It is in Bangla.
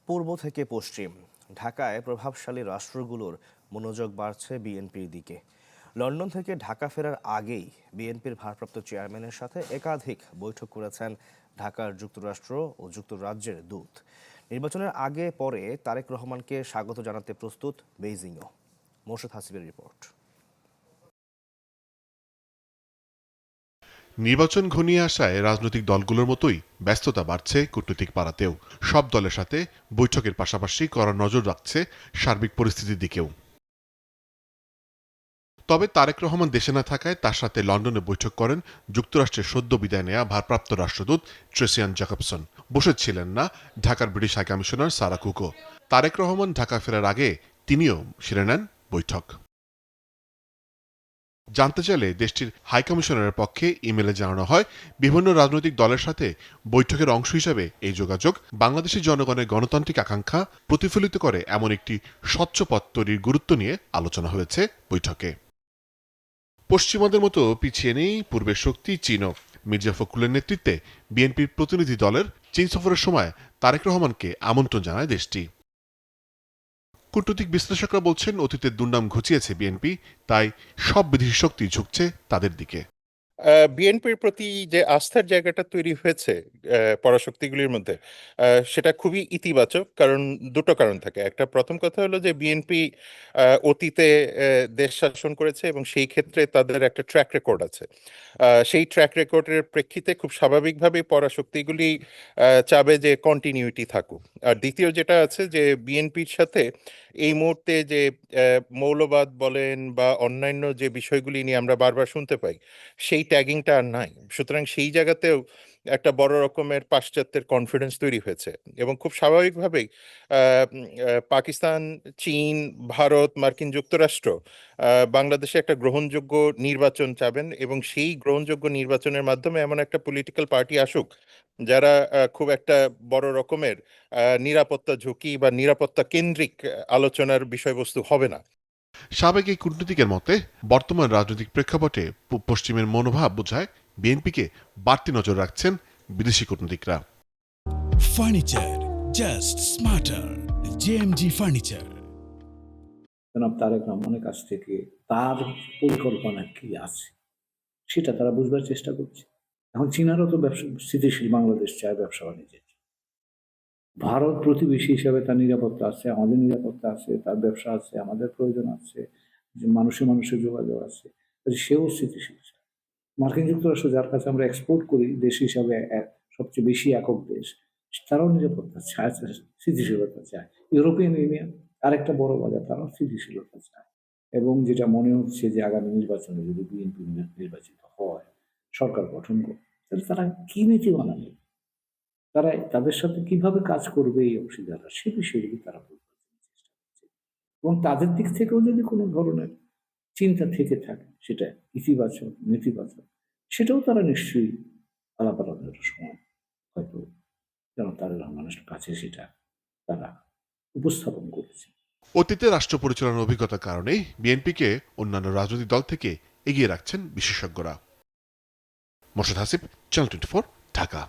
পূর্ব থেকে পশ্চিম ঢাকায় প্রভাবশালী রাষ্ট্রগুলোর মনোযোগ বাড়ছে বিএনপির দিকে। লন্ডন থেকে ঢাকা ফেরার আগেই বিএনপির ভারপ্রাপ্ত চেয়ারম্যানের সাথে একাধিক বৈঠক করেছেন ঢাকার যুক্তরাষ্ট্র ও যুক্তরাজ্যের দূত। নির্বাচনের আগে পরে তারেক রহমানকে স্বাগত জানাতে প্রস্তুত বেইজিংও। মোর্শেদ হাসিবের রিপোর্ট। নির্বাচন ঘনিয়ে আসায় রাজনৈতিক দলগুলোর মতোই ব্যস্ততা বাড়ছে কূটনৈতিক পাড়াতেও। সব দলের সাথে বৈঠকের পাশাপাশি কড়া নজর রাখছে সার্বিক পরিস্থিতির দিকেও। তবে তারেক রহমান দেশে না থাকায় তার সাথে লন্ডনে বৈঠক করেন যুক্তরাষ্ট্রের সদ্য বিদায় নেয়া ভারপ্রাপ্ত রাষ্ট্রদূত ট্রেসিয়ান জ্যাকবসন। বসেছিলেন না ঢাকার ব্রিটিশ হাইকমিশনার সারা কুকো। তারেক রহমান ঢাকা ফেরার আগে তিনিও সেরে নেন বৈঠক। জানতে চাইলে দেশটির হাইকমিশনারের পক্ষে ইমেলে জানানো হয়, বিভিন্ন রাজনৈতিক দলের সাথে বৈঠকের অংশ হিসেবে এই যোগাযোগ বাংলাদেশের জনগণের গণতান্ত্রিক আকাঙ্ক্ষা প্রতিফলিত করে এমন একটি স্বচ্ছ পথ তৈরির গুরুত্ব নিয়ে আলোচনা হয়েছে বৈঠকে। পশ্চিমাদের মতো পিছিয়ে নেই পূর্বের শক্তি চীনও। মির্জা ফখরুলের নেতৃত্বে বিএনপির প্রতিনিধি দলের চীন সফরের সময় তারেক রহমানকে আমন্ত্রণ জানায় দেশটি। কূটনৈতিক বিশ্লেষকরা বলছেন, অতীতের দুর্নাম ঘুচিয়েছে বিএনপি, তাই সব বিদেশি শক্তি ঝুঁকছে তাদের দিকে। বিএনপির প্রতি যে আস্থার জায়গাটা তৈরি হয়েছে পরাশক্তিগুলির মধ্যে, সেটা খুবই ইতিবাচক। কারণ দুটো কারণ থাকে। একটা, প্রথম কথা হলো যে বিএনপি অতীতে দেশ শাসন করেছে এবং সেই ক্ষেত্রে তাদের একটা ট্র্যাক রেকর্ড আছে। সেই ট্র্যাক রেকর্ডের প্রেক্ষিতে খুব স্বাভাবিকভাবেই পরাশক্তিগুলি চাবে যে কন্টিনিউটি থাকুক। আর দ্বিতীয় যেটা আছে যে বিএনপির সাথে এই মুহূর্তে যে মৌলবাদ বলেন বা অন্যান্য যে বিষয়গুলি নিয়ে আমরা বারবার শুনতে পাই, সেই ট্যাগিংটা আর নাই। সুতরাং সেই জায়গাতেও একটা বড় রকমের পাশ্চাত্যের কনফিডেন্স তৈরি হয়েছে এবং খুব স্বাভাবিকভাবেই পাকিস্তান, চীন, ভারত, মার্কিন যুক্তরাষ্ট্র বাংলাদেশে একটা গ্রহণযোগ্য নির্বাচন চাবেন এবং সেই গ্রহণযোগ্য নির্বাচনের মাধ্যমে এমন একটা পলিটিক্যাল পার্টি আসুক যারা খুব একটা বড় রকমের নিরাপত্তা ঝুঁকি বা নিরাপত্তা কেন্দ্রিক আলোচনার বিষয়বস্তু হবে না। সাবেক এই কূটনীতিকের মতে বর্তমান রাজনৈতিক প্রেক্ষাপটে পশ্চিমের মনোভাব বোঝায় বিএনপিকে বাড়তি নজর রাখছেন বিদেশি কূটনীতিকরা। Furniture just smarter, JMG furniture. জনাব তারেক রহমানের কাছ থেকে তার পরিকল্পনা কি আছে সেটা তারা বুঝবার চেষ্টা করছে। এখন চীনারও তো ব্যবসা স্থিতিশীল বাংলাদেশ চায়, ব্যবসা বাণিজ্যের। ভারত প্রতিবেশী হিসাবে তার নিরাপত্তা আছে, আমাদের নিরাপত্তা আছে, তার ব্যবসা আছে, আমাদের প্রয়োজন আছে, যে মানুষে মানুষের যোগাযোগ আছে, সেও স্থিতিশীল। মার্কিন যুক্তরাষ্ট্র, যার কাছে আমরা এক্সপোর্ট করি দেশ হিসাবে সবচেয়ে বেশি একক দেশ, তারাও নিরাপত্তা চায়, স্থিতিশীলতা চায়। ইউরোপিয়ান ইউনিয়ন আরেকটা বড় বাজার, তারাও স্থিতিশীলতা চায়। এবং যেটা মনে হচ্ছে যে আগামী নির্বাচনে যদি বিএনপি নির্বাচিত হয়, সরকার গঠন করে, তাহলে তারা কি নীতি বানাবে, তারা তাদের সাথে কিভাবে কাজ করবে এই অংশীদাররা, সে বিষয়গুলি তারা বুঝবার চেষ্টা করছে। এবং তাদের দিক থেকেও যদি কোনো ধরনের চিন্তা থেকে থাকে, সেটা ইতিবাচক নেতিবাচক, সেটাও তারা নিশ্চয়ই আলাপ আলোচনার সময় হয়তো যেন তারেক রহমানের কাছে সেটা তারা উপস্থাপন করেছে। অতীতে রাষ্ট্র পরিচালনার অভিজ্ঞতার কারণেই বিএনপিকে অন্যান্য রাজনৈতিক দল থেকে এগিয়ে রাখছেন বিশেষজ্ঞরা। মোর্শেদ হাসিব, চ্যানেল 24, ঢাকা।